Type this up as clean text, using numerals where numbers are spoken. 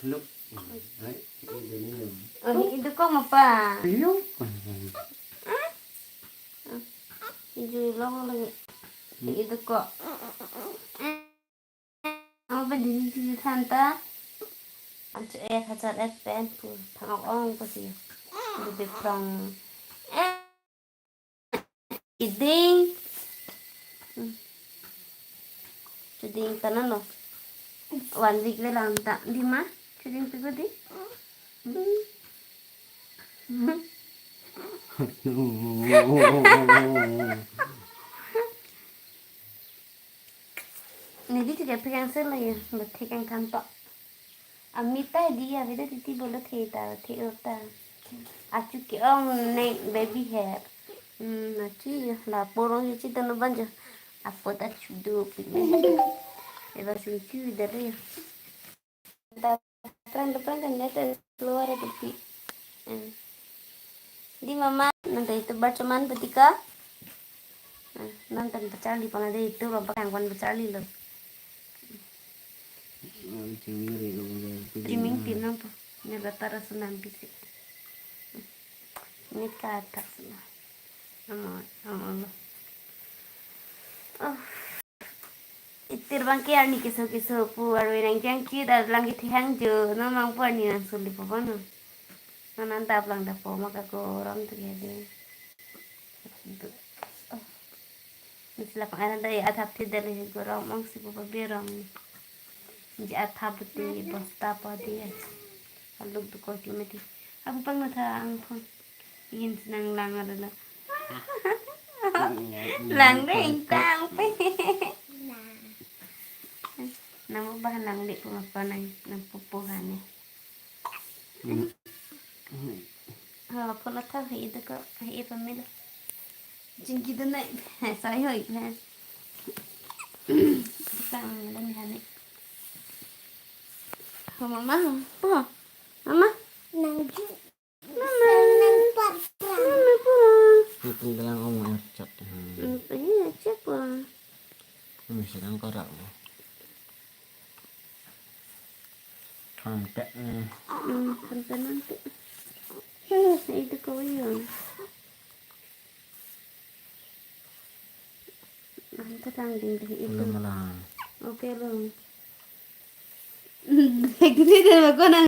Lúc đấy đến Itu kok apa? lúc Itu long lagi. Itu kok. Apa di tanta? Ancu hajar pen pun thang ong pasti. Lebih kurang. Iding. Iding tanan lo. One week le lang ta. Di ma? Iding tu di. Nidi tidak pegang sela ya, berpegang kantok. Amita dia beda titi bola theta theota. Acu ke ong neng baby hair. Acu la porong itu tanah banja. Apa tak cudo pilih. Eva sini dari. Depan kan nyata keluar tapi. Di mama nanti itu bercuman ketika. Nanti bercali pada itu lompat angkuan bercali loh. Ciming pinang po. Nagatara sa nambisi. Ini ke atas lah. Ama. Oh. Itir bangki ani kiso pu arwin ang jangki dar langit hang jo no mang po ani nang suli po no. Nanantap lang da po makakoram to gede. Oh. Misla pang anan dai atap tidali goram ang si po pabirang. Di atap ti basta pa dia. Alug to ko kimati. Aku pang nata ang pon. Iyan sinang lang adalah. Lang ding tang pe. Namo bahan lang di ko mapanay ng pupuhan eh. Po na ta ito ko pamila. Jingki doon na sayo na. Sang lamihan eh. Mama. Mama. Nangju. Mama po. Itu lang ako mga chat. Iya, chat po. Bisa lang korak mo. Sampai Sampai nanti. Itu ko yun. Nanti tanggung deh itu. malah. Oke lang. Gini din ako na.